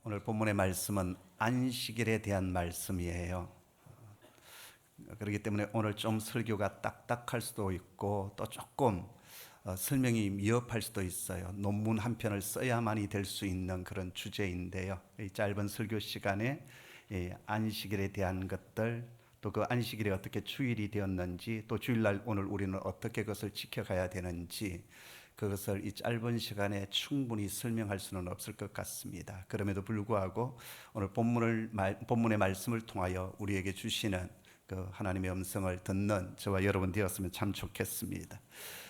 오늘 본문의 말씀은 안식일에 대한 말씀이에요. 그렇기 때문에 오늘 좀 설교가 딱딱할 수도 있고 또 조금 설명이 미흡할 수도 있어요. 논문 한 편을 써야만이 될 수 있는 그런 주제인데요. 이 짧은 설교 시간에 안식일에 대한 것들, 또 그 안식일이 어떻게 주일이 되었는지, 또 주일날 오늘 우리는 어떻게 그것을 지켜가야 되는지, 그것을 이 짧은 시간에 충분히 설명할 수는 없을 것 같습니다. 그럼에도 불구하고 오늘 본문의 말씀을 통하여 우리에게 주시는 그 하나님의 음성을 듣는 저와 여러분 되었으면 참 좋겠습니다.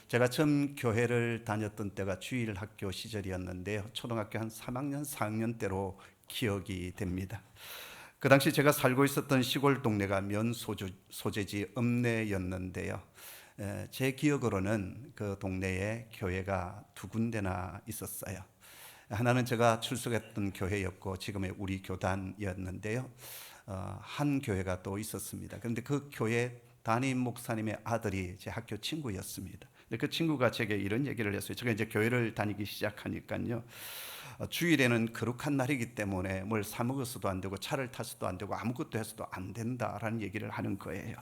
제가 처음 교회를 다녔던 때가 주일 학교 시절이었는데요. 초등학교 한 3학년, 4학년 때로 기억이 됩니다. 그 당시 제가 살고 있었던 시골 동네가 면 소재지 읍내였는데요. 제 기억으로는 그 동네에 교회가 두 군데나 있었어요. 하나는 제가 출석했던 교회였고 지금의 우리 교단이었는데요. 한 교회가 또 있었습니다. 그런데 그 교회 담임 목사님의 아들이 제 학교 친구였습니다. 그 친구가 제게 이런 얘기를 했어요. 제가 이제 교회를 다니기 시작하니까요. 주일에는 거룩한 날이기 때문에 뭘 사 먹어서도 안 되고 차를 타서도 안 되고 아무것도 해서도 안 된다라는 얘기를 하는 거예요.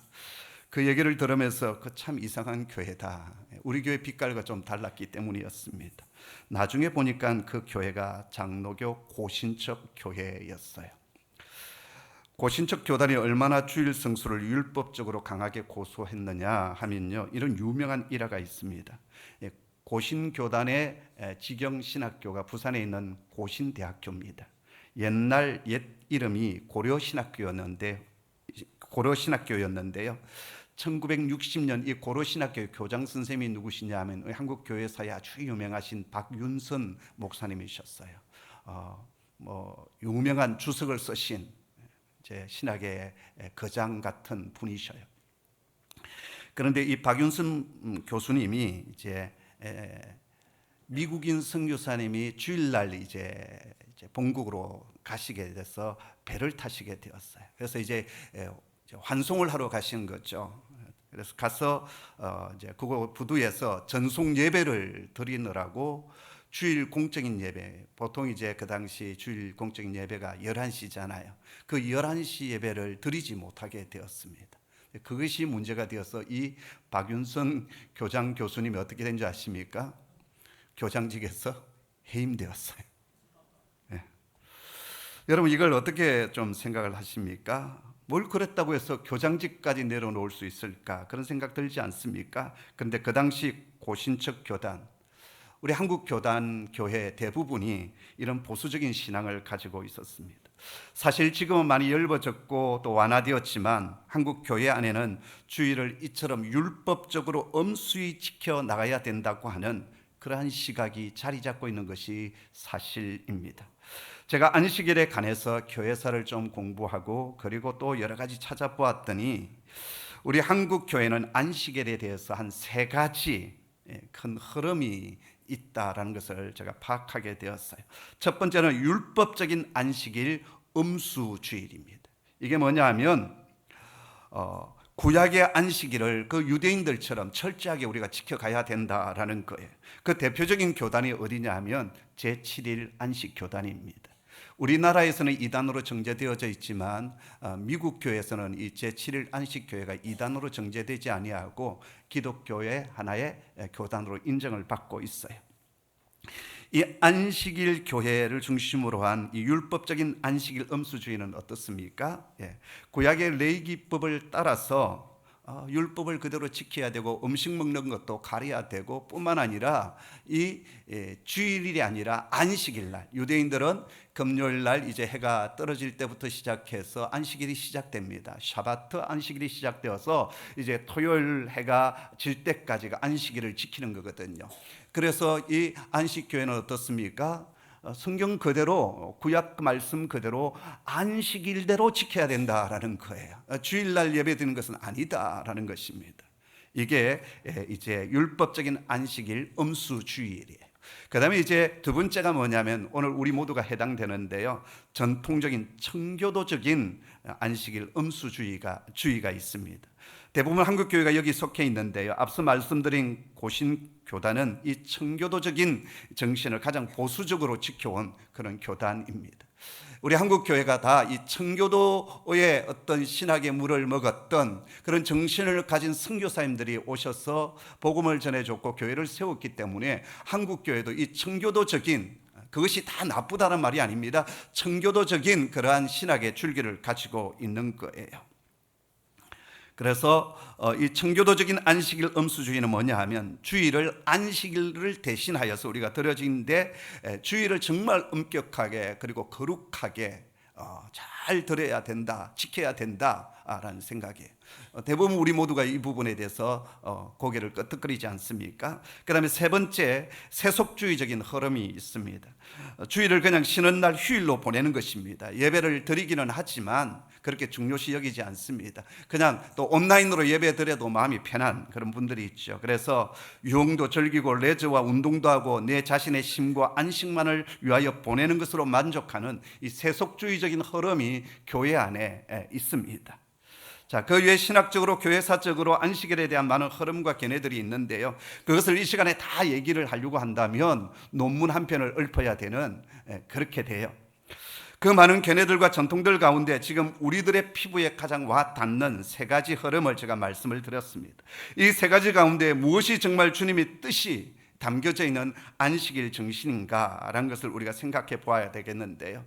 그 얘기를 들으면서 그 참 이상한 교회다. 우리 교회 빛깔과 좀 달랐기 때문이었습니다. 나중에 보니까 그 교회가 장로교 고신척 교회였어요. 고신척 교단이 얼마나 주일 성수를 율법적으로 강하게 고수했느냐 하면요, 이런 유명한 일화가 있습니다. 고신교단의 직영신학교가 부산에 있는 고신대학교입니다. 옛날 옛 이름이 고려신학교였는데요. 1960년 이 고려신학교의 교장 선생님이 누구시냐 하면 한국 교회사에 아주 유명하신 박윤선 목사님이셨어요. 유명한 주석을 쓰신 제 신학의 거장 같은 분이셔요. 그런데 이 박윤선 교수님이 이제 미국인 선교사님이 주일날 이제 본국으로 가시게 돼서 배를 타시게 되었어요. 그래서 이제 환송을 하러 가신 거죠. 그래서 가서 이제 그곳 부두에서 전송 예배를 드리느라고 주일 공적인 예배, 보통 이제 그 당시 주일 공적인 예배가 11시잖아요. 그 11시 예배를 드리지 못하게 되었습니다. 그것이 문제가 되어서 이 박윤선 교장 교수님이 어떻게 된지 아십니까? 교장직에서 해임되었어요. 네. 여러분 이걸 어떻게 좀 생각을 하십니까? 뭘 그랬다고 해서 교장직까지 내려놓을 수 있을까? 그런 생각 들지 않습니까? 그런데 그 당시 고신척 교단, 우리 한국 교단 교회 대부분이 이런 보수적인 신앙을 가지고 있었습니다. 사실 지금은 많이 열버졌고 또 완화되었지만 한국 교회 안에는 주일을 이처럼 율법적으로 엄수히 지켜 나가야 된다고 하는 그러한 시각이 자리 잡고 있는 것이 사실입니다. 제가 안식일에 관해서 교회사를 좀 공부하고 그리고 또 여러 가지 찾아보았더니 우리 한국 교회는 안식일에 대해서 한 3가지 큰 흐름이 있다라는 것을 제가 파악하게 되었어요. 첫 번째는 율법적인 안식일 음수주일입니다. 이게 뭐냐 하면 구약의 안식일을 그 유대인들처럼 철저하게 우리가 지켜가야 된다라는 거예요. 그 대표적인 교단이 어디냐 하면 제7일 안식교단입니다. 우리나라에서는 2단으로 정제되어져 있지만 미국 교회에서는 이 제7일 안식교회가 2단으로 정제되지 아니하고 기독교의 하나의 교단으로 인정을 받고 있어요. 이 안식일 교회를 중심으로 한 이 율법적인 안식일 음수주의는 어떻습니까? 구약의 레위기법을 따라서 율법을 그대로 지켜야 되고 음식 먹는 것도 가려야 되고 뿐만 아니라 이 주일이 아니라 안식일날, 유대인들은 금요일날 이제 해가 떨어질 때부터 시작해서 안식일이 시작됩니다. 샤바트 안식일이 시작되어서 이제 토요일 해가 질 때까지가 안식일을 지키는 거거든요. 그래서 이 안식교회는 어떻습니까? 성경 그대로, 구약 말씀 그대로 안식일대로 지켜야 된다라는 거예요. 주일날 예배 드리는 것은 아니다라는 것입니다. 이게 이제 율법적인 안식일 음수주일이에요. 그 다음에 이제 두 번째가 뭐냐면 오늘 우리 모두가 해당되는데요, 전통적인 청교도적인 안식일 음수주의가 있습니다. 대부분 한국교회가 여기 속해 있는데요, 앞서 말씀드린 고신교단은 이 청교도적인 정신을 가장 보수적으로 지켜온 그런 교단입니다. 우리 한국 교회가 다 이 청교도의 어떤 신학의 물을 먹었던 그런 정신을 가진 선교사님들이 오셔서 복음을 전해줬고 교회를 세웠기 때문에 한국 교회도 이 청교도적인, 그것이 다 나쁘다는 말이 아닙니다, 청교도적인 그러한 신학의 줄기를 가지고 있는 거예요. 그래서 이 청교도적인 안식일 엄수주의는 뭐냐 하면 주일을 안식일을 대신하여서 우리가 드려진데, 주일을 정말 엄격하게 그리고 거룩하게 잘 드려야 된다, 지켜야 된다라는 생각이에요. 대부분 우리 모두가 이 부분에 대해서 고개를 끄덕거리지 않습니까? 그 다음에 세 번째, 세속주의적인 흐름이 있습니다. 주일을 그냥 쉬는 날 휴일로 보내는 것입니다. 예배를 드리기는 하지만 그렇게 중요시 여기지 않습니다. 그냥 또 온라인으로 예배 드려도 마음이 편한 그런 분들이 있죠. 그래서 유흥도 즐기고 레저와 운동도 하고 내 자신의 쉼과 안식만을 위하여 보내는 것으로 만족하는 이 세속주의적인 흐름이 교회 안에 있습니다. 자, 그 외에 신학적으로 교회사적으로 안식일에 대한 많은 흐름과 견해들이 있는데요, 그것을 이 시간에 다 얘기를 하려고 한다면 논문 한 편을 읊어야 되는, 그렇게 돼요. 그 많은 견해들과 전통들 가운데 지금 우리들의 피부에 가장 와 닿는 세 가지 흐름을 제가 말씀을 드렸습니다. 이 세 가지 가운데 무엇이 정말 주님의 뜻이 담겨져 있는 안식일 정신인가라는 것을 우리가 생각해 보아야 되겠는데요,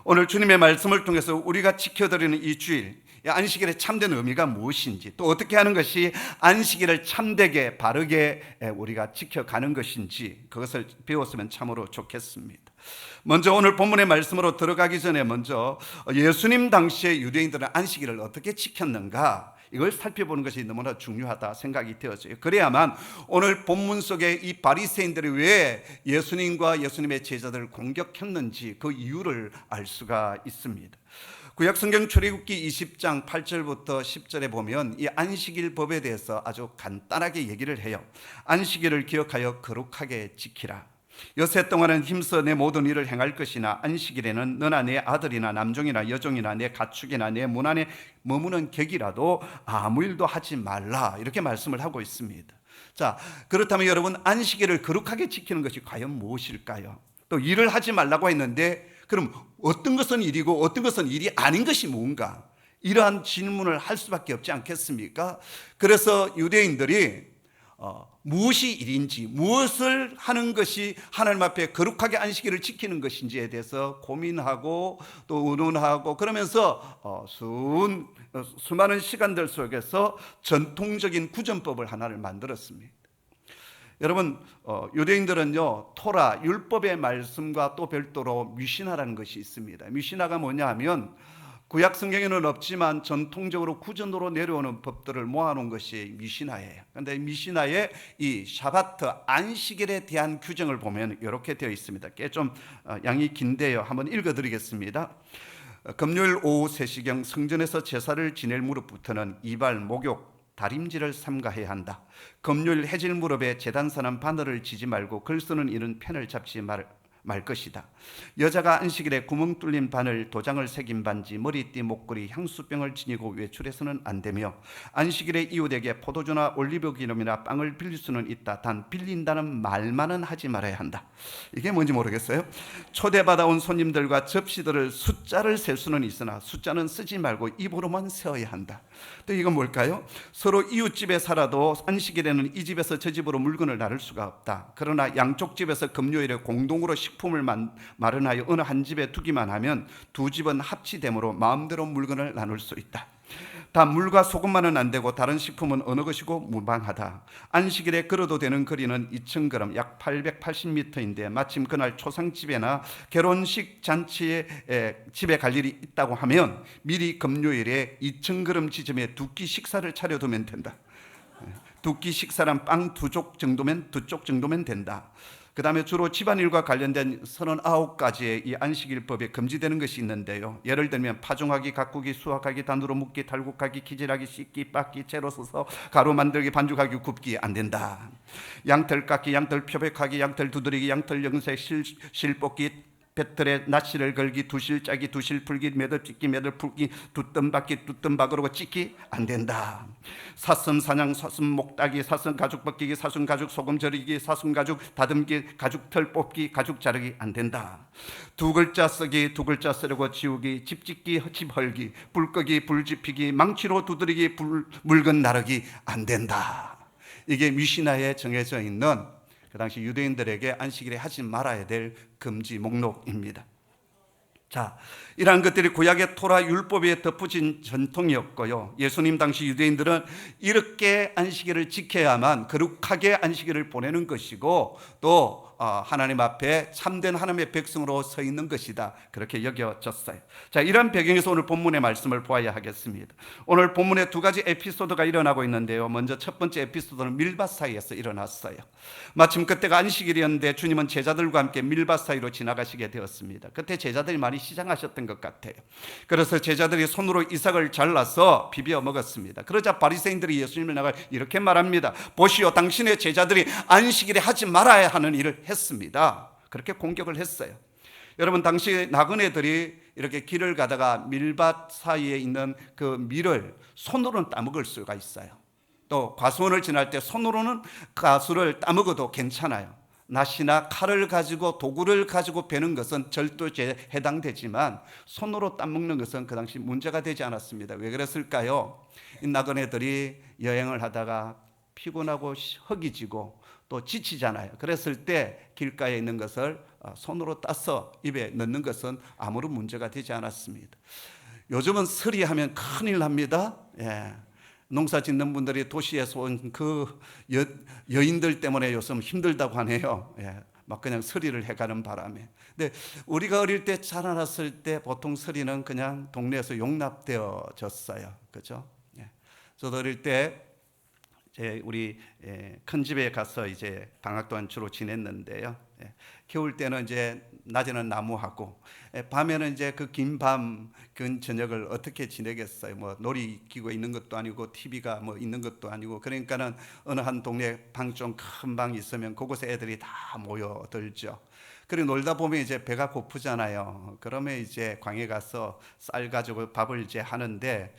오늘 주님의 말씀을 통해서 우리가 지켜드리는 이 주일, 안식일의 참된 의미가 무엇인지, 또 어떻게 하는 것이 안식일을 참되게 바르게 우리가 지켜가는 것인지, 그것을 배웠으면 참으로 좋겠습니다. 먼저 오늘 본문의 말씀으로 들어가기 전에 먼저 예수님 당시에 유대인들은 안식일을 어떻게 지켰는가, 이걸 살펴보는 것이 너무나 중요하다 생각이 되어져요. 그래야만 오늘 본문 속에 이 바리새인들이 왜 예수님과 예수님의 제자들을 공격했는지 그 이유를 알 수가 있습니다. 구약성경 출애굽기 20장 8절부터 10절에 보면 이 안식일 법에 대해서 아주 간단하게 얘기를 해요. 안식일을 기억하여 거룩하게 지키라. 여세 동안은 힘써 내 모든 일을 행할 것이나 안식일에는 너나 내 아들이나 남종이나 여종이나 내 가축이나 내 문 안에 머무는 객이라도 아무 일도 하지 말라, 이렇게 말씀을 하고 있습니다. 자, 그렇다면 여러분, 안식일을 거룩하게 지키는 것이 과연 무엇일까요? 또 일을 하지 말라고 했는데 그럼 어떤 것은 일이고 어떤 것은 일이 아닌 것이 뭔가, 이러한 질문을 할 수밖에 없지 않겠습니까? 그래서 유대인들이 무엇이 일인지, 무엇을 하는 것이 하나님 앞에 거룩하게 안식일을 지키는 것인지에 대해서 고민하고 또 의논하고 그러면서 수많은 시간들 속에서 전통적인 구전법을 하나를 만들었습니다. 여러분, 유대인들은요, 토라, 율법의 말씀과 또 별도로 미시나라는 것이 있습니다. 미시나가 뭐냐 하면 구약 성경에는 없지만 전통적으로 구전으로 내려오는 법들을 모아놓은 것이 미시나예요. 그런데 미시나의 이 샤바트, 안식일에 대한 규정을 보면 이렇게 되어 있습니다. 꽤 좀 양이 긴데요, 한번 읽어드리겠습니다. 금요일 오후 3시경 성전에서 제사를 지낼 무렵부터는 이발, 목욕, 다림질을 삼가해야 한다. 금요일 해질 무렵에 제단사는 바늘을 지지 말고 글 쓰는 이는 펜을 잡지 말 것이다. 여자가 안식일에 구멍 뚫린 바늘, 도장을 새긴 반지, 머리띠, 목걸이, 향수병을 지니고 외출해서는 안 되며 안식일에 이웃에게 포도주나 올리브 기름이나 빵을 빌릴 수는 있다. 단 빌린다는 말만은 하지 말아야 한다. 이게 뭔지 모르겠어요. 초대받아온 손님들과 접시들을 숫자를 셀 수는 있으나 숫자는 쓰지 말고 입으로만 세어야 한다. 또 이건 뭘까요? 서로 이웃집에 살아도 안식일에는 이 집에서 저 집으로 물건을 나눌 수가 없다. 그러나 양쪽 집에서 금요일에 공동으로 식품을 마련하여 어느 한 집에 두기만 하면 두 집은 합치됨으로 마음대로 물건을 나눌 수 있다. 다 물과 소금만은 안 되고 다른 식품은 어느 것이고 무방하다. 안식일에 걸어도 되는 거리는 2,000g, 약 880m인데 마침 그날 초상집에나 결혼식 잔치에 집에 갈 일이 있다고 하면 미리 금요일에 2,000g 지점에 두 끼 식사를 차려두면 된다. 두 끼 식사란 빵 2쪽 정도면 된다. 그 다음에 주로 집안일과 관련된 39가지의 이 안식일법에 금지되는 것이 있는데요, 예를 들면 파종하기, 가꾸기, 수확하기, 단으로 묶기, 탈곡하기, 기질하기, 씻기, 빻기, 채로 써서 가루 만들기, 반죽하기, 굽기 안 된다. 양털 깎기, 양털 표백하기, 양털 두드리기, 양털 영색, 실 뽑기, 배틀에 낫시를 걸기, 두실 짜기, 두실 풀기, 매듭 찢기, 매듭 풀기, 두뜸 박기, 두뜸 박으로 찢기 안 된다. 사슴 사냥, 사슴 목 따기, 사슴 가죽 벗기기, 사슴 가죽 소금 절이기, 사슴 가죽 다듬기, 가죽 털 뽑기, 가죽 자르기 안 된다. 두 글자 쓰기, 두 글자 쓰려고 지우기, 집 짓기, 집 헐기, 불 끄기, 불 지피기, 망치로 두드리기, 물건 나르기 안 된다. 이게 미시나에 정해져 있는 그 당시 유대인들에게 안식일에 하지 말아야 될 금지 목록입니다. 자, 이러한 것들이 구약의 토라 율법에 덧붙인 전통이었고요. 예수님 당시 유대인들은 이렇게 안식일을 지켜야만 거룩하게 안식일을 보내는 것이고 또 하나님 앞에 참된 하나님의 백성으로 서 있는 것이다, 그렇게 여겨졌어요. 자, 이런 배경에서 오늘 본문의 말씀을 보아야 하겠습니다. 오늘 본문에 두 가지 에피소드가 일어나고 있는데요. 먼저 첫 번째 에피소드는 밀밭 사이에서 일어났어요. 마침 그때가 안식일이었는데 주님은 제자들과 함께 밀밭 사이로 지나가시게 되었습니다. 그때 제자들이 많이 시장하셨던 것 같아요. 그래서 제자들이 손으로 이삭을 잘라서 비벼 먹었습니다. 그러자 바리새인들이 예수님을 나가 이렇게 말합니다. 보시오, 당신의 제자들이 안식일에 하지 말아야 하는 일을 했습니다. 그렇게 공격을 했어요. 여러분, 당시 나그네들이 이렇게 길을 가다가 밀밭 사이에 있는 그 밀을 손으로는 따먹을 수가 있어요. 또 과수원을 지날 때 손으로는 가수를 따먹어도 괜찮아요. 낫이나 칼을 가지고 도구를 가지고 베는 것은 절도죄에 해당되지만 손으로 따먹는 것은 그 당시 문제가 되지 않았습니다. 왜 그랬을까요? 이 나그네들이 여행을 하다가 피곤하고 허기지고 또 지치잖아요. 그랬을 때 길가에 있는 것을 손으로 따서 입에 넣는 것은 아무런 문제가 되지 않았습니다. 요즘은 서리하면 큰일 납니다. 예. 농사 짓는 분들이 도시에서 온 그 여인들 때문에 요즘 힘들다고 하네요. 예. 막 그냥 서리를 해가는 바람에. 근데 우리가 어릴 때 자라났을 때 보통 서리는 그냥 동네에서 용납되어졌어요. 그죠? 예. 저도 어릴 때 우리 큰 집에 가서 이제 방학 동안 주로 지냈는데요. 겨울 때는 이제 낮에는 나무하고 밤에는 이제 그 긴 밤 그 저녁을 어떻게 지내겠어요? 뭐 놀이기구 있는 것도 아니고 TV가 뭐 있는 것도 아니고, 그러니까는 어느 한 동네 방 좀 큰 방이 있으면 그곳에 애들이 다 모여들죠. 그리고 놀다 보면 이제 배가 고프잖아요. 그러면 이제 광에 가서 쌀 가지고 밥을 이제 하는데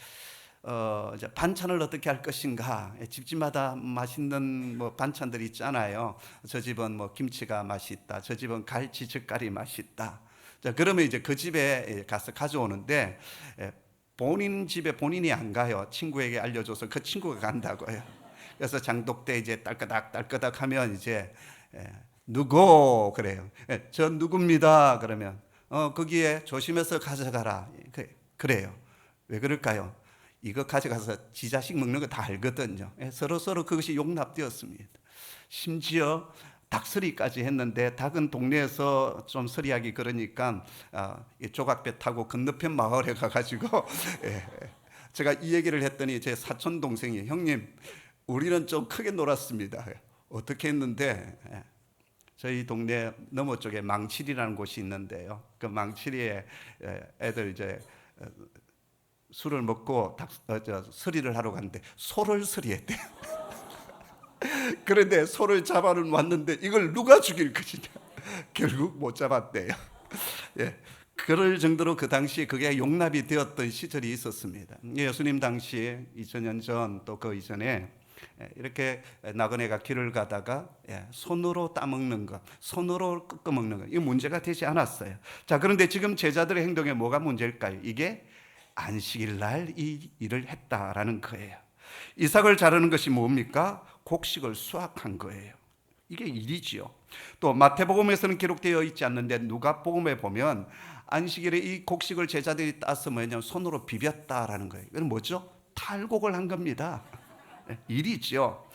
이제 반찬을 어떻게 할 것인가. 집집마다 맛있는 뭐 반찬들이 있잖아요. 저 집은 뭐 김치가 맛있다, 저 집은 갈치 젓갈이 맛있다. 자, 그러면 이제 그 집에 가서 가져오는데 본인 집에 본인이 안 가요. 친구에게 알려줘서 그 친구가 간다고요. 그래서 장독대 이제 딸끄닥 하면 이제 누구 그래요. 저 누구입니다. 그러면 거기에 조심해서 가져가라. 그래요. 왜 그럴까요? 이거 가져가서 지 자식 먹는 거 다 알거든요. 서로 그것이 용납되었습니다. 심지어 닭서리까지 했는데, 닭은 동네에서 좀 서리하기 그러니까 조각배 타고 건너편 마을에 가가지고 제가 이 얘기를 했더니 제 사촌 동생이, 형님 우리는 좀 크게 놀았습니다. 어떻게 했는데 저희 동네 너머 쪽에 망칠이라는 곳이 있는데요. 그 망칠이에 애들 이제 술을 먹고 서리를 하러 갔는데 소를 서리했대요. 그런데 소를 잡아는 왔는데 이걸 누가 죽일 것이냐. 결국 못 잡았대요. 예, 그럴 정도로 그 당시에 그게 용납이 되었던 시절이 있었습니다. 예수님 당시 2000년 전 또 그 이전에 이렇게 나그네가 길을 가다가 손으로 따먹는 것, 손으로 꺾어 먹는 것, 이 문제가 되지 않았어요. 자, 그런데 지금 제자들의 행동에 뭐가 문제일까요? 이게 안식일 날 이 일을 했다라는 거예요. 이삭을 자르는 것이 뭡니까? 곡식을 수확한 거예요. 이게 일이지요. 또 마태복음에서는 기록되어 있지 않는데 누가복음에 보면 안식일에 이 곡식을 제자들이 따서 뭐냐면 손으로 비볐다라는 거예요. 이건 뭐죠? 탈곡을 한 겁니다. 일이죠.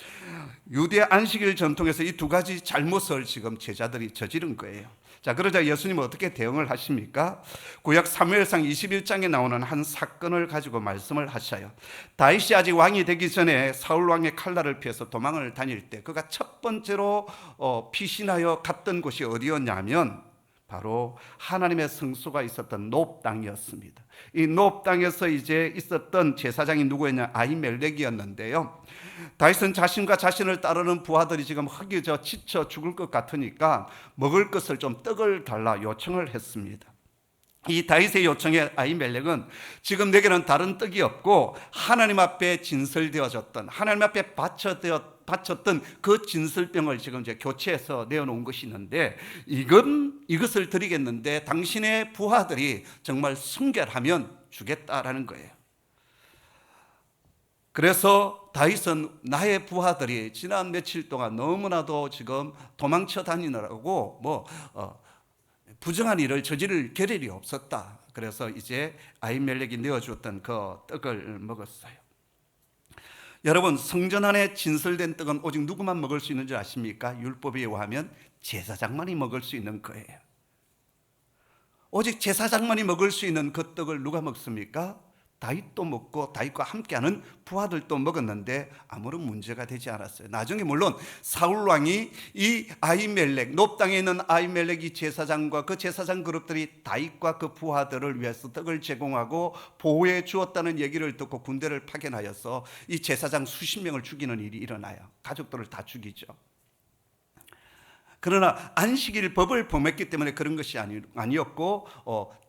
유대 안식일 전통에서 이 두 가지 잘못을 지금 제자들이 저지른 거예요. 자, 그러자 예수님은 어떻게 대응을 하십니까? 구약 사무엘상 21장에 나오는 한 사건을 가지고 말씀을 하셔요. 다윗이 아직 왕이 되기 전에 사울 왕의 칼날을 피해서 도망을 다닐 때 그가 첫 번째로 피신하여 갔던 곳이 어디였냐면 바로 하나님의 성소가 있었던 놉 땅이었습니다. 이 놉 땅에서 이제 있었던 제사장이 누구였냐? 아히멜렉이었는데요. 다윗은 자신과 자신을 따르는 부하들이 지금 허기져 지쳐 죽을 것 같으니까 먹을 것을 좀 떡을 달라 요청을 했습니다. 이 다윗의 요청에 아히멜렉은 지금 내게는 다른 떡이 없고 하나님 앞에 진설되어졌던, 하나님 앞에 바쳤던 그 진설병을 지금 이제 교체해서 내어놓은 것이 있는데 이것을 드리겠는데 당신의 부하들이 정말 순결하면 주겠다라는 거예요. 그래서 다윗은 나의 부하들이 지난 며칠 동안 너무나도 지금 도망쳐 다니느라고 부정한 일을 저지를 겨를이 없었다. 그래서 이제 아히멜렉이 내어주었던 그 떡을 먹었어요. 여러분, 성전 안에 진설된 떡은 오직 누구만 먹을 수 있는 줄 아십니까? 율법에 의하면 제사장만이 먹을 수 있는 거예요. 오직 제사장만이 먹을 수 있는 그 떡을 누가 먹습니까? 다윗도 먹고 다윗과 함께하는 부하들도 먹었는데 아무런 문제가 되지 않았어요. 나중에 물론 사울 왕이 이 아히멜렉, 놉 땅에 있는 아히멜렉이 제사장과 그 제사장 그룹들이 다윗과 그 부하들을 위해서 떡을 제공하고 보호해 주었다는 얘기를 듣고 군대를 파견하여서 이 제사장 수십 명을 죽이는 일이 일어나요. 가족들을 다 죽이죠. 그러나 안식일 법을 범했기 때문에 그런 것이 아니었고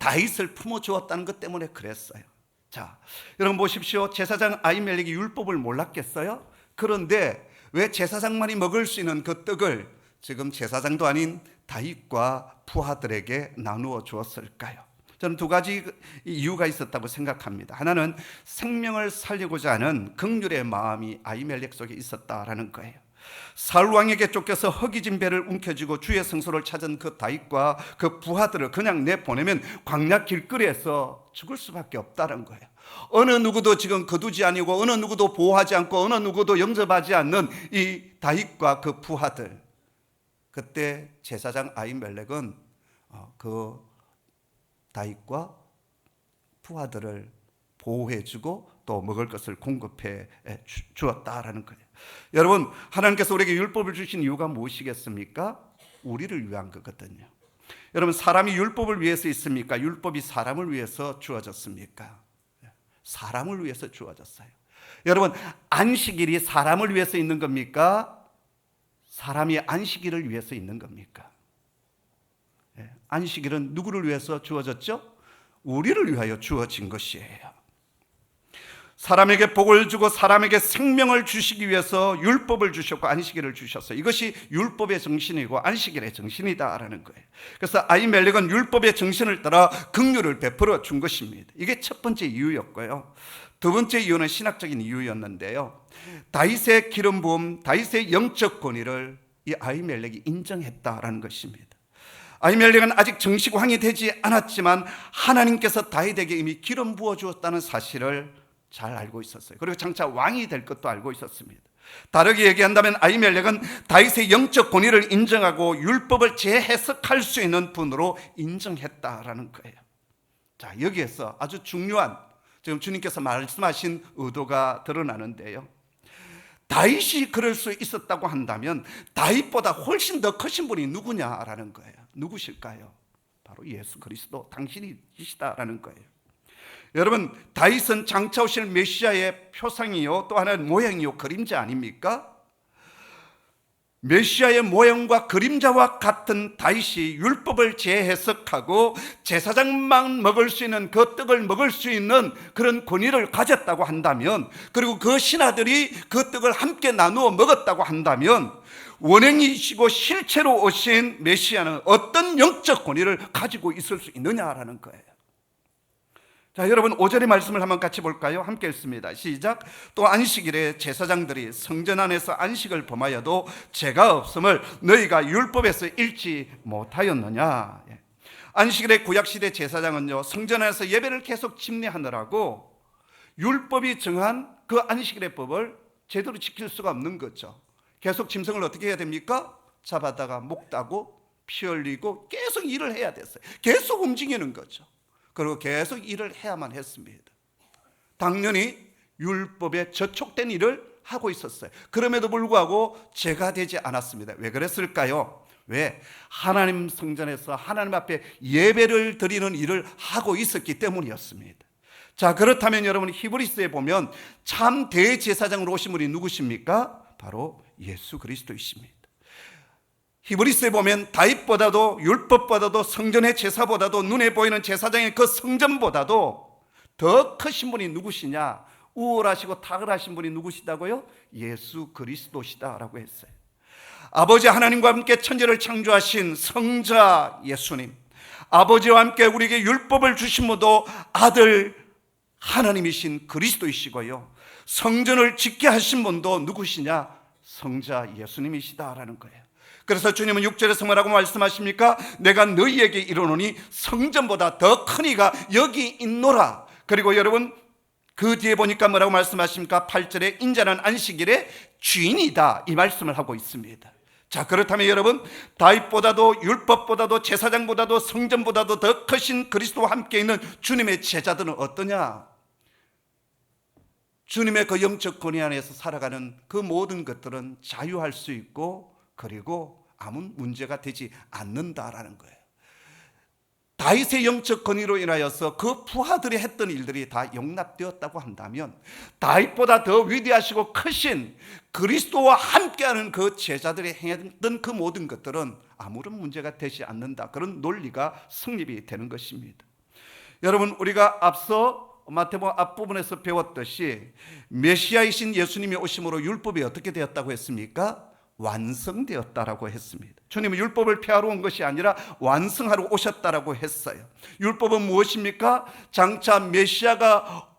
다윗을 품어주었다는 것 때문에 그랬어요. 자, 여러분 보십시오. 제사장 아히멜렉이 율법을 몰랐겠어요? 그런데 왜 제사장만이 먹을 수 있는 그 떡을 지금 제사장도 아닌 다윗과 부하들에게 나누어 주었을까요? 저는 두 가지 이유가 있었다고 생각합니다. 하나는 생명을 살리고자 하는 긍휼의 마음이 아히멜렉 속에 있었다라는 거예요. 사울 왕에게 쫓겨서 허기진 배를 움켜쥐고 주의 성소를 찾은 그 다윗과 그 부하들을 그냥 내보내면 광야 길거리에서 죽을 수밖에 없다는 거예요. 어느 누구도 지금 거두지 아니고 어느 누구도 보호하지 않고 어느 누구도 영접하지 않는 이 다윗과 그 부하들, 그때 제사장 아히멜렉은 그 다윗과 부하들을 보호해주고 또 먹을 것을 공급해 주었다라는 거예요. 여러분, 하나님께서 우리에게 율법을 주신 이유가 무엇이겠습니까? 우리를 위한 거거든요. 여러분, 사람이 율법을 위해서 있습니까? 율법이 사람을 위해서 주어졌습니까? 사람을 위해서 주어졌어요. 여러분, 안식일이 사람을 위해서 있는 겁니까? 사람이 안식일을 위해서 있는 겁니까? 안식일은 누구를 위해서 주어졌죠? 우리를 위하여 주어진 것이에요. 사람에게 복을 주고 사람에게 생명을 주시기 위해서 율법을 주셨고 안식일을 주셨어요. 이것이 율법의 정신이고 안식일의 정신이다라는 거예요. 그래서 아히멜렉은 율법의 정신을 따라 긍휼을 베풀어 준 것입니다. 이게 첫 번째 이유였고요. 두 번째 이유는 신학적인 이유였는데요. 다윗의 기름 부음, 다윗의 영적 권위를 이 아히멜렉이 인정했다라는 것입니다. 아히멜렉은 아직 정식 왕이 되지 않았지만 하나님께서 다윗에게 이미 기름 부어 주었다는 사실을 잘 알고 있었어요. 그리고 장차 왕이 될 것도 알고 있었습니다. 다르게 얘기한다면 아히멜렉은 다윗의 영적 권위를 인정하고 율법을 재해석할 수 있는 분으로 인정했다라는 거예요. 자, 여기에서 아주 중요한 지금 주님께서 말씀하신 의도가 드러나는데요. 다윗이 그럴 수 있었다고 한다면 다윗보다 훨씬 더 크신 분이 누구냐라는 거예요. 누구실까요? 바로 예수 그리스도 당신이시다라는 거예요. 여러분, 다윗은 장차 오실 메시아의 표상이요 또 하나는 모형이요 그림자 아닙니까? 메시아의 모형과 그림자와 같은 다윗이 율법을 재해석하고 제사장만 먹을 수 있는 그 떡을 먹을 수 있는 그런 권위를 가졌다고 한다면, 그리고 그 신하들이 그 떡을 함께 나누어 먹었다고 한다면 원형이시고 실체로 오신 메시아는 어떤 영적 권위를 가지고 있을 수 있느냐라는 거예요. 자, 여러분 5절의 말씀을 한번 같이 볼까요? 함께 읽습니다. 시작. 또 안식일에 제사장들이 성전 안에서 안식을 범하여도 죄가 없음을 너희가 율법에서 읽지 못하였느냐. 안식일의 구약시대 제사장은요, 성전 안에서 예배를 계속 집례하느라고 율법이 정한 그 안식일의 법을 제대로 지킬 수가 없는 거죠. 계속 짐승을 어떻게 해야 됩니까? 잡아다가 목 따고 피 흘리고 계속 일을 해야 됐어요. 계속 움직이는 거죠. 그리고 계속 일을 해야만 했습니다. 당연히 율법에 저촉된 일을 하고 있었어요. 그럼에도 불구하고 죄가 되지 않았습니다. 왜 그랬을까요? 왜? 하나님 성전에서 하나님 앞에 예배를 드리는 일을 하고 있었기 때문이었습니다. 자, 그렇다면 여러분, 히브리서에 보면 참 대제사장으로 오신 분이 누구십니까? 바로 예수 그리스도이십니다. 히브리서에 보면 다윗보다도, 율법보다도, 성전의 제사보다도, 눈에 보이는 제사장의 그 성전보다도 더 크신 분이 누구시냐? 우월하시고 탁월하신 분이 누구시다고요? 예수 그리스도시다라고 했어요. 아버지 하나님과 함께 천지를 창조하신 성자 예수님, 아버지와 함께 우리에게 율법을 주신 분도 아들 하나님이신 그리스도이시고요, 성전을 짓게 하신 분도 누구시냐? 성자 예수님이시다라는 거예요. 그래서 주님은 6절에서 뭐라고 말씀하십니까? 내가 너희에게 이르노니 성전보다 더 큰 이가 여기 있노라. 그리고 여러분, 그 뒤에 보니까 뭐라고 말씀하십니까? 8절에 인자는 안식일의 주인이다, 이 말씀을 하고 있습니다. 자, 그렇다면 여러분, 다윗보다도, 율법보다도, 제사장보다도, 성전보다도 더 크신 그리스도와 함께 있는 주님의 제자들은 어떠냐? 주님의 그 영적 권위 안에서 살아가는 그 모든 것들은 자유할 수 있고, 그리고 아무 문제가 되지 않는다라는 거예요. 다윗의 영적 권위로 인하여서 그 부하들이 했던 일들이 다 용납되었다고 한다면, 다윗보다 더 위대하시고 크신 그리스도와 함께하는 그 제자들이 행했던 그 모든 것들은 아무런 문제가 되지 않는다, 그런 논리가 성립이 되는 것입니다. 여러분, 우리가 앞서 마태복음 앞부분에서 배웠듯이 메시아이신 예수님이 오심으로 율법이 어떻게 되었다고 했습니까? 완성되었다라고 했습니다. 주님은 율법을 폐하러 온 것이 아니라 완성하러 오셨다라고 했어요. 율법은 무엇입니까? 장차 메시아가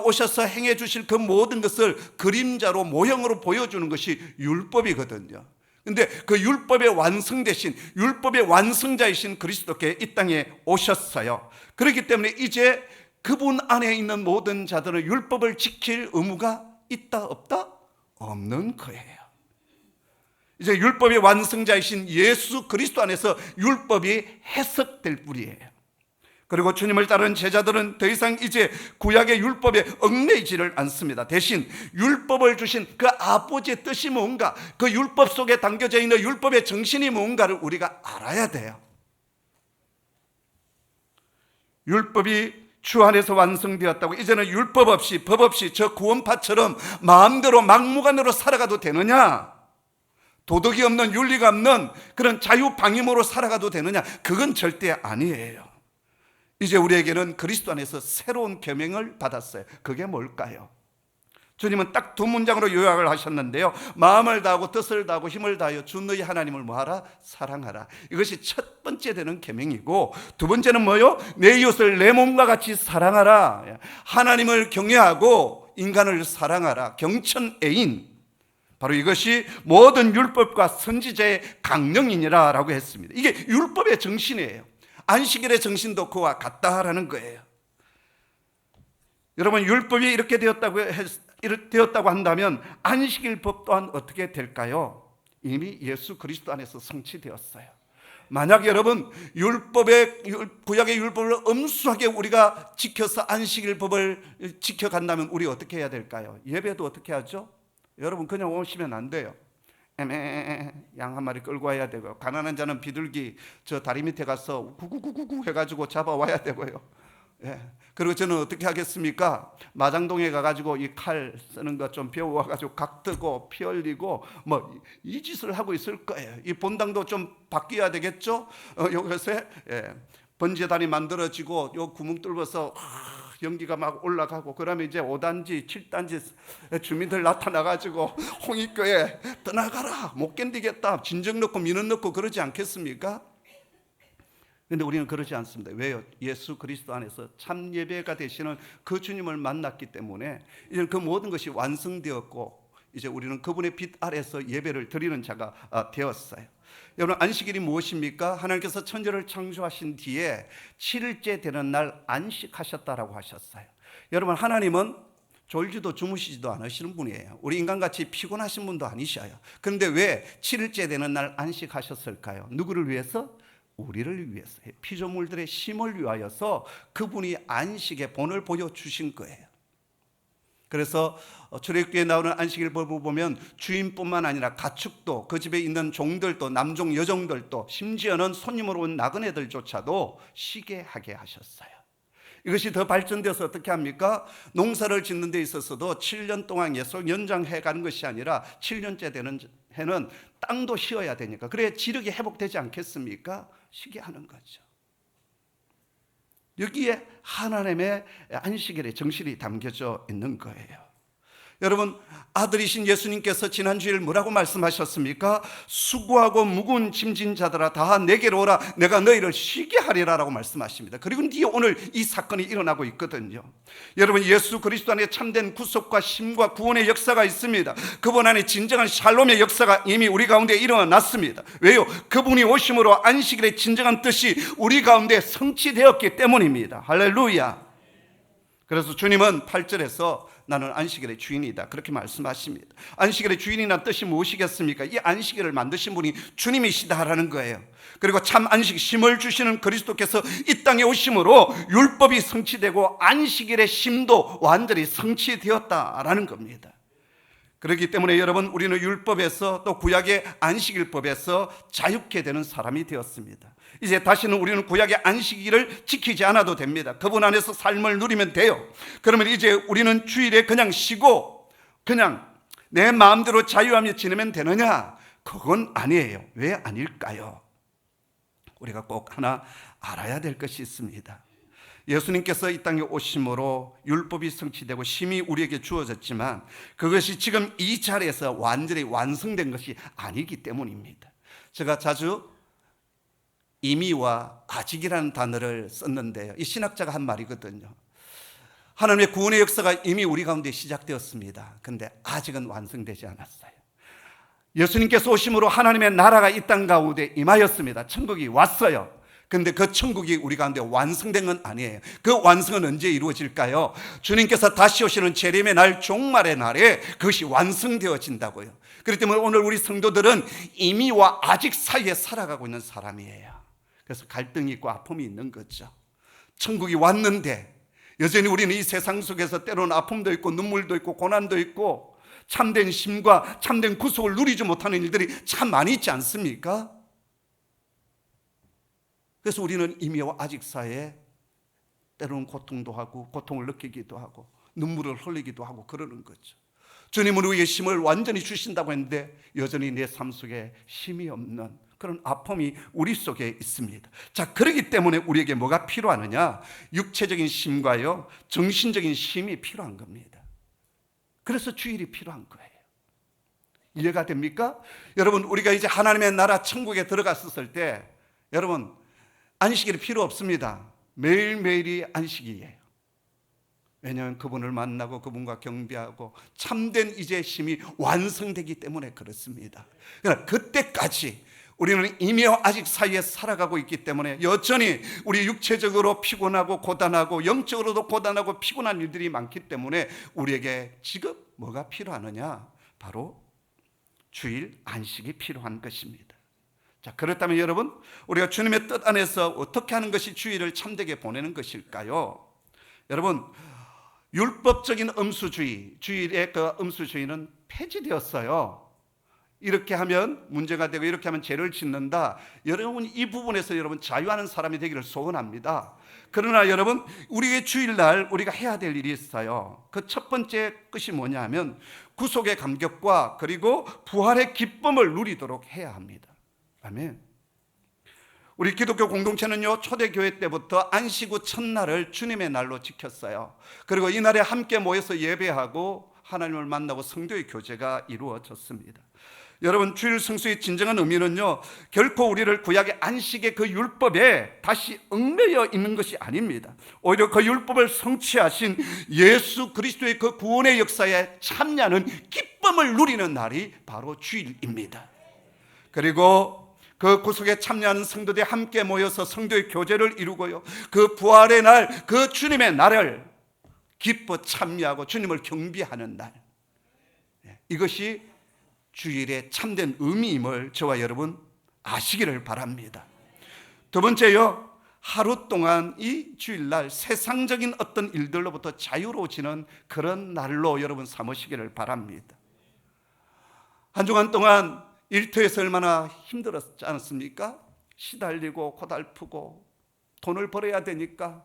오셔서 행해 주실 그 모든 것을 그림자로, 모형으로 보여주는 것이 율법이거든요. 근데 그 율법의 완성되신, 율법의 완성자이신 그리스도께 이 땅에 오셨어요. 그렇기 때문에 이제 그분 안에 있는 모든 자들은 율법을 지킬 의무가 있다 없다? 없는 거예요. 이제 율법의 완성자이신 예수 그리스도 안에서 율법이 해석될 뿐이에요. 그리고 주님을 따르는 제자들은 더 이상 이제 구약의 율법에 얽매이지를 않습니다. 대신 율법을 주신 그 아버지의 뜻이 뭔가, 그 율법 속에 담겨져 있는 율법의 정신이 뭔가를 우리가 알아야 돼요. 율법이 주 안에서 완성되었다고 이제는 율법 없이, 법 없이 저 구원파처럼 마음대로 막무가내로 살아가도 되느냐? 도덕이 없는, 윤리가 없는 그런 자유방임으로 살아가도 되느냐? 그건 절대 아니에요. 이제 우리에게는 그리스도 안에서 새로운 계명을 받았어요. 그게 뭘까요? 주님은 딱 두 문장으로 요약을 하셨는데요, 마음을 다하고 뜻을 다하고 힘을 다하여 주 너희 하나님을 뭐하라? 사랑하라. 이것이 첫 번째 되는 계명이고, 두 번째는 뭐요? 내 이웃을 내 몸과 같이 사랑하라. 하나님을 경외하고 인간을 사랑하라. 경천애인. 바로 이것이 모든 율법과 선지자의 강령이니라 라고 했습니다. 이게 율법의 정신이에요. 안식일의 정신도 그와 같다라는 거예요. 여러분, 율법이 이렇게 되었다고 한다면 안식일법 또한 어떻게 될까요? 이미 예수 그리스도 안에서 성취되었어요. 만약 여러분, 구약의 율법을 엄수하게 우리가 지켜서 안식일법을 지켜간다면 우리 어떻게 해야 될까요? 예배도 어떻게 하죠? 여러분, 그냥 오시면 안 돼요. 양 한 마리 끌고 와야 되고요. 가난한 자는 비둘기 저 다리 밑에 가서 구구구구구 해가지고 잡아와야 되고요. 예. 그리고 저는 어떻게 하겠습니까? 마장동에 가가지고 이 칼 쓰는 거 좀 배워와가지고 각 뜨고 피 흘리고 뭐 이 짓을 하고 있을 거예요. 이 본당도 좀 바뀌어야 되겠죠? 요새 번제단이 만들어지고 요 구멍 뚫어서 연기가 막 올라가고, 그러면 이제 5단지 7단지 주민들 나타나가지고 홍익교회 떠나가라, 못 견디겠다, 진정 넣고 민원 넣고 그러지 않겠습니까? 그런데 우리는 그러지 않습니다. 왜요? 예수 그리스도 안에서 참 예배가 되시는 그 주님을 만났기 때문에 이제 그 모든 것이 완성되었고, 이제 우리는 그분의 빛 아래서 예배를 드리는 자가 되었어요. 여러분, 안식일이 무엇입니까? 하나님께서 천지를 창조하신 뒤에 7일째 되는 날 안식하셨다라고 하셨어요. 여러분, 하나님은 졸지도 주무시지도 않으시는 분이에요. 우리 인간같이 피곤하신 분도 아니셔요. 그런데 왜 7일째 되는 날 안식하셨을까요? 누구를 위해서? 우리를 위해서, 피조물들의 쉼을 위하여서 그분이 안식의 본을 보여주신 거예요. 그래서 출애굽기에 나오는 안식일법을 보면 주인뿐만 아니라 가축도, 그 집에 있는 종들도, 남종 여종들도, 심지어는 손님으로 온 나그네들조차도 쉬게 하게 하셨어요. 이것이 더 발전돼서 어떻게 합니까? 농사를 짓는 데 있어서도 7년 동안 계속 연장해 가는 것이 아니라 7년째 되는 해는 땅도 쉬어야 되니까, 그래야 지력이 회복되지 않겠습니까? 쉬게 하는 거죠. 여기에 하나님의 안식일의 정신이 담겨져 있는 거예요. 여러분, 아들이신 예수님께서 지난 주일 뭐라고 말씀하셨습니까? 수고하고 무거운 짐진 자들아 다 내게로 오라, 내가 너희를 쉬게 하리라 라고 말씀하십니다. 그리고 뒤에 오늘 이 사건이 일어나고 있거든요. 여러분, 예수 그리스도 안에 참된 구속과 심과 구원의 역사가 있습니다. 그분 안에 진정한 샬롬의 역사가 이미 우리 가운데 일어났습니다. 왜요? 그분이 오심으로 안식일의 진정한 뜻이 우리 가운데 성취되었기 때문입니다. 할렐루야. 그래서 주님은 8절에서 나는 안식일의 주인이다, 그렇게 말씀하십니다. 안식일의 주인이란 뜻이 무엇이겠습니까? 이 안식일을 만드신 분이 주님이시다라는 거예요. 그리고 참 안식, 쉼을 주시는 그리스도께서 이 땅에 오심으로 율법이 성취되고 안식일의 쉼도 완전히 성취되었다라는 겁니다. 그렇기 때문에 여러분, 우리는 율법에서 또 구약의 안식일법에서 자유케 되는 사람이 되었습니다. 이제 다시는 우리는 구약의 안식일을 지키지 않아도 됩니다. 그분 안에서 삶을 누리면 돼요. 그러면 이제 우리는 주일에 그냥 쉬고 그냥 내 마음대로 자유하며 지내면 되느냐? 그건 아니에요. 왜 아닐까요? 우리가 꼭 하나 알아야 될 것이 있습니다. 예수님께서 이 땅에 오심으로 율법이 성취되고 쉼이 우리에게 주어졌지만 그것이 지금 이 자리에서 완전히 완성된 것이 아니기 때문입니다. 제가 자주 임의와 아직이라는 단어를 썼는데요, 이 신학자가 한 말이거든요. 하나님의 구원의 역사가 이미 우리 가운데 시작되었습니다. 그런데 아직은 완성되지 않았어요. 예수님께서 오심으로 하나님의 나라가 이 땅 가운데 임하였습니다. 천국이 왔어요. 근데 그 천국이 우리 가운데 완성된 건 아니에요. 그 완성은 언제 이루어질까요? 주님께서 다시 오시는 재림의 날, 종말의 날에 그것이 완성되어진다고요. 그렇기 때문에 오늘 우리 성도들은 이미와 아직 사이에 살아가고 있는 사람이에요. 그래서 갈등이 있고 아픔이 있는 거죠. 천국이 왔는데 여전히 우리는 이 세상 속에서 때로는 아픔도 있고 눈물도 있고 고난도 있고 참된 쉼과 참된 구속을 누리지 못하는 일들이 참 많이 있지 않습니까? 그래서 우리는 이미와 아직 사이에 때로는 고통도 하고 고통을 느끼기도 하고 눈물을 흘리기도 하고 그러는 거죠. 주님은 우리에게 쉼을 완전히 주신다고 했는데 여전히 내 삶 속에 쉼이 없는 그런 아픔이 우리 속에 있습니다. 자, 그렇기 때문에 우리에게 뭐가 필요하느냐? 육체적인 쉼과요, 정신적인 쉼이 필요한 겁니다. 그래서 주일이 필요한 거예요. 이해가 됩니까? 여러분, 우리가 이제 하나님의 나라 천국에 들어갔을 때 여러분, 안식일이 필요 없습니다. 매일매일이 안식이에요. 왜냐하면 그분을 만나고 그분과 경배하고 참된 이제 쉼이 완성되기 때문에 그렇습니다. 그러나 그때까지 우리는 이미와 아직 사이에 살아가고 있기 때문에 여전히 우리 육체적으로 피곤하고 고단하고 영적으로도 고단하고 피곤한 일들이 많기 때문에 우리에게 지금 뭐가 필요하느냐? 바로 주일 안식이 필요한 것입니다. 자, 그렇다면 여러분, 우리가 주님의 뜻 안에서 어떻게 하는 것이 주일을 참되게 보내는 것일까요? 여러분, 율법적인 음수주의, 주일의 그 음수주의는 폐지되었어요. 이렇게 하면 문제가 되고 이렇게 하면 죄를 짓는다. 여러분, 이 부분에서 여러분 자유하는 사람이 되기를 소원합니다. 그러나 여러분, 우리의 주일날 우리가 해야 될 일이 있어요. 그 첫 번째 것이 뭐냐 하면 구속의 감격과 그리고 부활의 기쁨을 누리도록 해야 합니다. 아멘. 우리 기독교 공동체는요, 초대교회 때부터 안식 후 첫날을 주님의 날로 지켰어요. 그리고 이 날에 함께 모여서 예배하고 하나님을 만나고 성도의 교제가 이루어졌습니다. 여러분, 주일 성수의 진정한 의미는요, 결코 우리를 구약의 안식의 그 율법에 다시 얽매여 있는 것이 아닙니다. 오히려 그 율법을 성취하신 예수 그리스도의 그 구원의 역사에 참여하는 기쁨을 누리는 날이 바로 주일입니다. 그리고 그 구속에 참여하는 성도들이 함께 모여서 성도의 교제를 이루고요, 그 부활의 날, 그 주님의 날을 기뻐 참여하고 주님을 경배하는 날, 이것이 주일의 참된 의미임을 저와 여러분 아시기를 바랍니다. 두 번째요, 하루 동안 이 주일날 세상적인 어떤 일들로부터 자유로워지는 그런 날로 여러분 삼으시기를 바랍니다. 한 주간 동안 일터에서 얼마나 힘들었지 않습니까? 시달리고 고달프고 돈을 벌어야 되니까,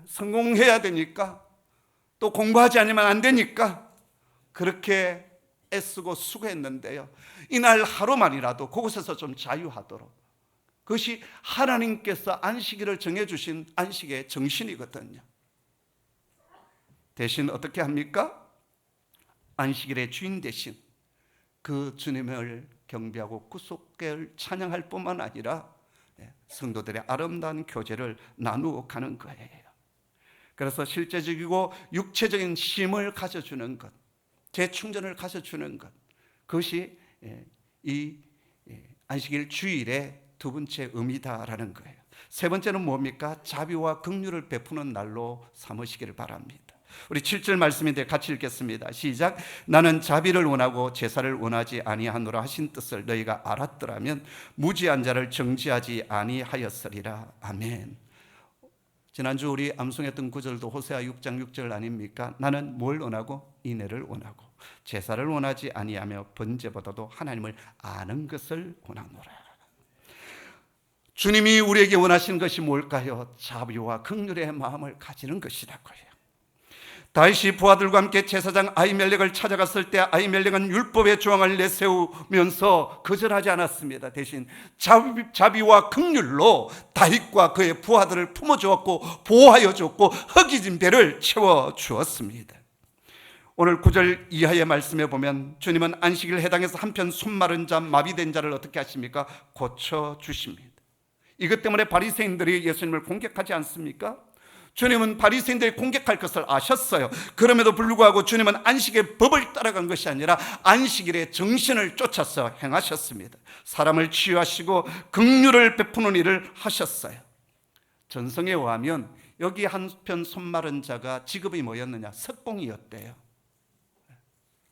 성공해야 되니까, 또 공부하지 않으면 안 되니까 그렇게 애쓰고 수고했는데요, 이날 하루만이라도 그곳에서 좀 자유하도록, 그것이 하나님께서 안식일을 정해주신 안식의 정신이거든요. 대신 어떻게 합니까? 안식일의 주인 대신 그 주님을 경배하고 구속을 찬양할 뿐만 아니라 성도들의 아름다운 교제를 나누어 가는 거예요. 그래서 실제적이고 육체적인 힘을 가져주는 것, 재충전을 가져주는 것, 그것이 이 안식일 주일의 두 번째 의미다라는 거예요. 세 번째는 뭡니까? 자비와 긍휼을 베푸는 날로 삼으시기를 바랍니다. 우리 7절 말씀인데 같이 읽겠습니다. 시작. 나는 자비를 원하고 제사를 원하지 아니하노라 하신 뜻을 너희가 알았더라면 무지한 자를 정죄하지 아니하였으리라. 아멘. 지난주 우리 암송했던 구절도 호세아 6장 6절 아닙니까? 나는 뭘 원하고? 인애를 원하고 제사를 원하지 아니하며 번제보다도 하나님을 아는 것을 원하노라. 주님이 우리에게 원하시는 것이 뭘까요? 자비와 긍휼의 마음을 가지는 것이라고요. 다윗이 부하들과 함께 제사장 아히멜렉을 찾아갔을 때 아히멜렉은 율법의 조항을 내세우면서 거절하지 않았습니다. 대신 자비와 긍휼로 다윗과 그의 부하들을 품어주었고 보호하여 주었고 허기진 배를 채워주었습니다. 오늘 9절 이하의 말씀에 보면 주님은 안식일 해당해서 한편 손마른 자, 마비된 자를 어떻게 하십니까? 고쳐주십니다. 이것 때문에 바리새인들이 예수님을 공격하지 않습니까? 주님은 바리새인들이 공격할 것을 아셨어요. 그럼에도 불구하고 주님은 안식의 법을 따라간 것이 아니라 안식일의 정신을 쫓아서 행하셨습니다. 사람을 치유하시고 긍휼을 베푸는 일을 하셨어요. 전성에 의하면 여기 한편 손마른 자가 직업이 뭐였느냐? 석공이었대요.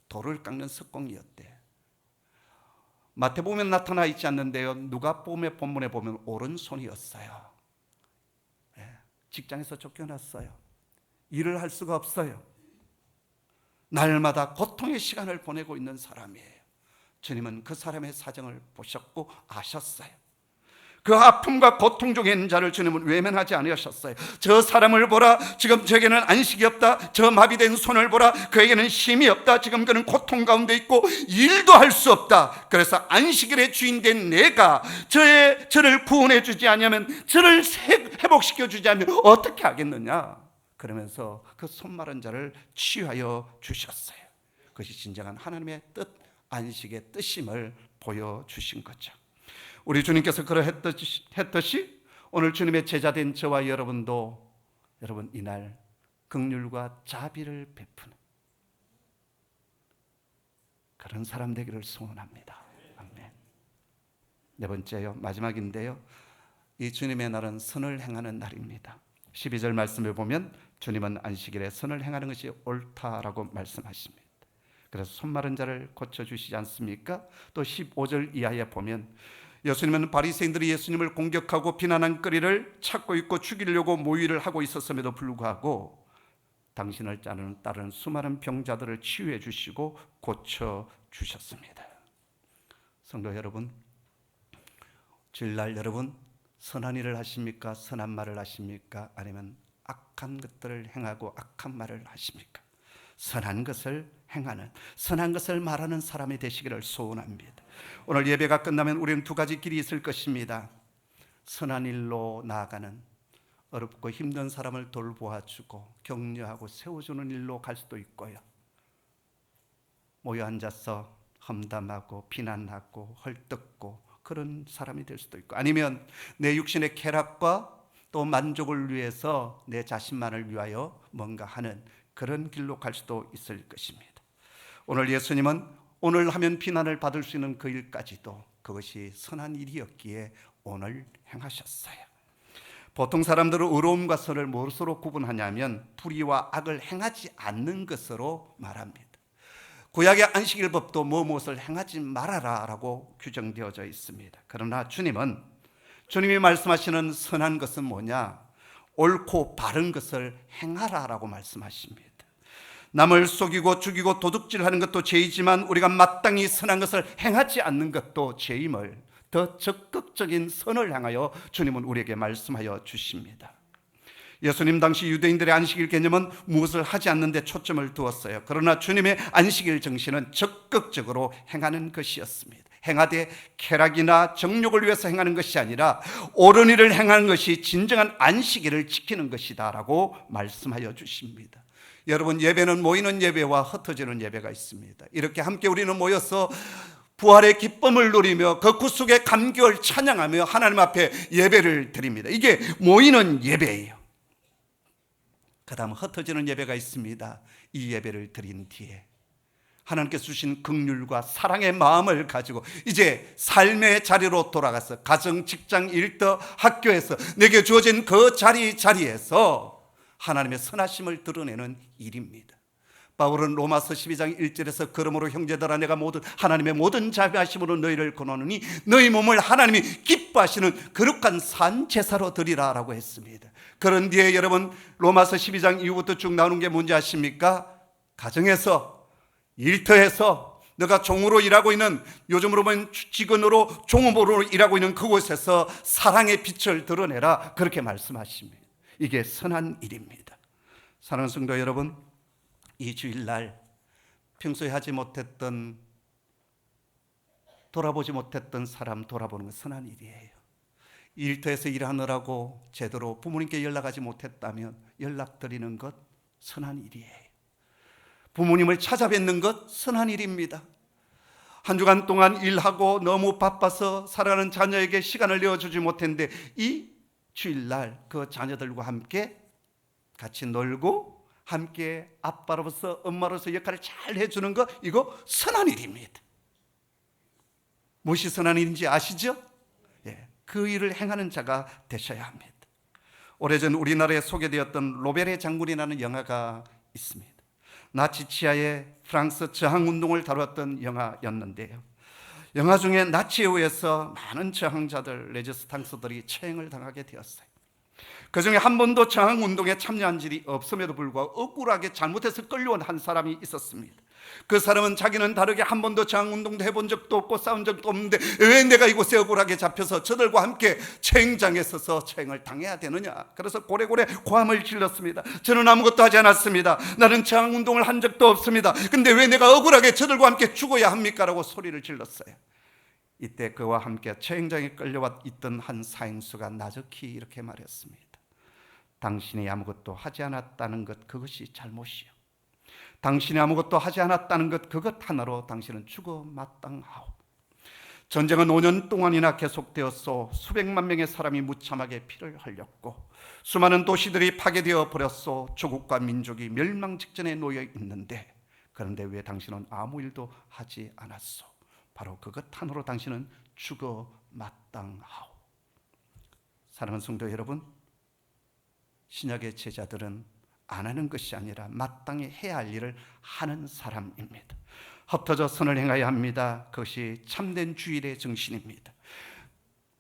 돌을 깎는 석공이었대요. 마태복음에 나타나 있지 않는데요, 누가복음의 본문에 보면 오른손이었어요. 직장에서 쫓겨났어요. 일을 할 수가 없어요. 날마다 고통의 시간을 보내고 있는 사람이에요. 주님은 그 사람의 사정을 보셨고 아셨어요. 그 아픔과 고통 중에 있는 자를 주님은 외면하지 않으셨어요. 저 사람을 보라, 지금 저에게는 안식이 없다. 저 마비된 손을 보라, 그에게는 힘이 없다. 지금 그는 고통 가운데 있고 일도 할 수 없다. 그래서 안식일의 주인된 내가 저를 구원해 주지 않으면, 저를 회복시켜 주지 않으면 어떻게 하겠느냐. 그러면서 그 손마른 자를 치유하여 주셨어요. 그것이 진정한 하나님의 뜻, 안식의 뜻임을 보여주신 거죠. 우리 주님께서 그러했듯이 오늘 주님의 제자된 저와 여러분도 여러분 이날 긍휼과 자비를 베푸는 그런 사람 되기를 소원합니다. 아멘. 네 번째요, 마지막인데요, 이 주님의 날은 선을 행하는 날입니다. 12절 말씀을 보면 주님은 안식일에 선을 행하는 것이 옳다라고 말씀하십니다. 그래서 손마른 자를 고쳐주시지 않습니까? 또 15절 이하에 보면 예수님은 바리새인들이 예수님을 공격하고 비난한 거리를 찾고 있고 죽이려고 모의를 하고 있었음에도 불구하고 당신을 따르는 수많은 병자들을 치유해 주시고 고쳐 주셨습니다. 성도 여러분, 주일날 여러분 선한 일을 하십니까? 선한 말을 하십니까? 아니면 악한 것들을 행하고 악한 말을 하십니까? 선한 것을 행하는, 선한 것을 말하는 사람이 되시기를 소원합니다. 오늘 예배가 끝나면 우리는 두 가지 길이 있을 것입니다. 선한 일로 나아가는, 어렵고 힘든 사람을 돌보아주고 격려하고 세워주는 일로 갈 수도 있고요, 모여 앉아서 험담하고 비난하고 헐뜯고 그런 사람이 될 수도 있고, 아니면 내 육신의 쾌락과 또 만족을 위해서 내 자신만을 위하여 뭔가 하는 그런 길로 갈 수도 있을 것입니다. 오늘 예수님은 오늘 하면 비난을 받을 수 있는 그 일까지도 그것이 선한 일이었기에 오늘 행하셨어요. 보통 사람들은 의로움과 선을 무엇으로 구분하냐면 불의와 악을 행하지 않는 것으로 말합니다. 구약의 안식일법도 무엇을 행하지 말아라 라고 규정되어져 있습니다. 그러나 주님은 주님이 말씀하시는 선한 것은 뭐냐? 옳고 바른 것을 행하라라고 말씀하십니다. 남을 속이고 죽이고 도둑질하는 것도 죄이지만 우리가 마땅히 선한 것을 행하지 않는 것도 죄임을 더 적극적인 선을 향하여 주님은 우리에게 말씀하여 주십니다. 예수님 당시 유대인들의 안식일 개념은 무엇을 하지 않는 데 초점을 두었어요. 그러나 주님의 안식일 정신은 적극적으로 행하는 것이었습니다. 행하되 쾌락이나 정욕을 위해서 행하는 것이 아니라 옳은 일을 행하는 것이 진정한 안식일을 지키는 것이다 라고 말씀하여 주십니다. 여러분, 예배는 모이는 예배와 흩어지는 예배가 있습니다. 이렇게 함께 우리는 모여서 부활의 기쁨을 누리며 그 구속의 감격을 찬양하며 하나님 앞에 예배를 드립니다. 이게 모이는 예배예요. 그 다음 흩어지는 예배가 있습니다. 이 예배를 드린 뒤에 하나님께서 주신 긍휼과 사랑의 마음을 가지고 이제 삶의 자리로 돌아가서 가정, 직장, 일터, 학교에서 내게 주어진 그 자리에서 하나님의 선하심을 드러내는 일입니다. 바울은 로마서 12장 1절에서 그러므로 형제들아 내가 하나님의 모든 자비하심으로 너희를 권하노니 너희 몸을 하나님이 기뻐하시는 거룩한 산 제사로 드리라 라고 했습니다. 그런 뒤에 여러분 로마서 12장 이후부터 쭉 나오는 게 뭔지 아십니까? 가정에서, 일터에서, 너가 종으로 일하고 있는, 요즘으로 보면 직원으로 종업으로 일하고 있는 그곳에서 사랑의 빛을 드러내라, 그렇게 말씀하십니다. 이게 선한 일입니다. 사랑하는 성도 여러분, 이 주일날 평소에 하지 못했던, 돌아보지 못했던 사람 돌아보는 건 선한 일이에요. 일터에서 일하느라고 제대로 부모님께 연락하지 못했다면 연락드리는 것 선한 일이에요. 부모님을 찾아뵙는 것 선한 일입니다. 한 주간 동안 일하고 너무 바빠서 사랑하는 자녀에게 시간을 내어주지 못했는데 이 주일날 그 자녀들과 함께 같이 놀고 함께 아빠로서 엄마로서 역할을 잘 해주는 것, 이거 선한 일입니다. 무엇이 선한 일인지 아시죠? 그 일을 행하는 자가 되셔야 합니다. 오래전 우리나라에 소개되었던 로베르 장군이라는 영화가 있습니다. 나치 치하의 프랑스 저항운동을 다루었던 영화였는데요, 영화 중에 나치에 의해서 많은 저항자들, 레지스탕스들이 처형을 당하게 되었어요. 그 중에 한 번도 저항운동에 참여한 일이 없음에도 불구하고 억울하게 잘못해서 끌려온 한 사람이 있었습니다. 그 사람은 자기는 다르게 한 번도 저항운동도 해본 적도 없고 싸운 적도 없는데 왜 내가 이곳에 억울하게 잡혀서 저들과 함께 처형장에 서서 처형을 당해야 되느냐, 그래서 고래고래 고함을 질렀습니다. 저는 아무것도 하지 않았습니다. 나는 저항운동을 한 적도 없습니다. 근데 왜 내가 억울하게 저들과 함께 죽어야 합니까? 라고 소리를 질렀어요. 이때 그와 함께 처형장에 끌려와 있던 한 사형수가 나적히 이렇게 말했습니다. 당신이 아무것도 하지 않았다는 것, 그것이 잘못이요. 당신이 아무것도 하지 않았다는 것, 그것 하나로 당신은 죽어 마땅하오. 전쟁은 5년 동안이나 계속되었소. 수백만 명의 사람이 무참하게 피를 흘렸고 수많은 도시들이 파괴되어 버렸소. 조국과 민족이 멸망 직전에 놓여 있는데 그런데 왜 당신은 아무 일도 하지 않았소? 바로 그것 하나로 당신은 죽어 마땅하오. 사랑하는 성도 여러분, 신약의 제자들은 안 하는 것이 아니라 마땅히 해야 할 일을 하는 사람입니다. 흩어져 선을 행해야 합니다. 그것이 참된 주일의 정신입니다.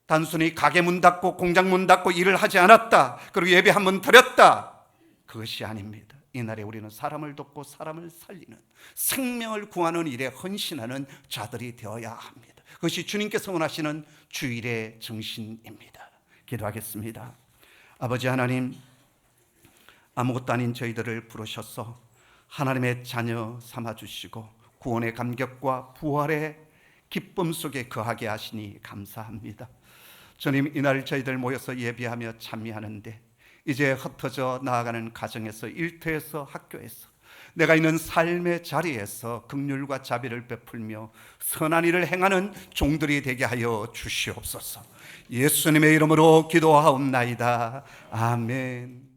단순히 가게 문 닫고 공장 문 닫고 일을 하지 않았다, 그리고 예배 한번 드렸다, 그것이 아닙니다. 이날에 우리는 사람을 돕고 사람을 살리는, 생명을 구하는 일에 헌신하는 자들이 되어야 합니다. 그것이 주님께서 원하시는 주일의 정신입니다. 기도하겠습니다. 아버지 하나님, 아무것도 아닌 저희들을 부르셔서 하나님의 자녀 삼아주시고 구원의 감격과 부활의 기쁨 속에 거하게 하시니 감사합니다. 주님, 이날 저희들 모여서 예배하며 참여하는데 이제 흩어져 나아가는 가정에서, 일터에서, 학교에서, 내가 있는 삶의 자리에서 긍휼과 자비를 베풀며 선한 일을 행하는 종들이 되게 하여 주시옵소서. 예수님의 이름으로 기도하옵나이다. 아멘.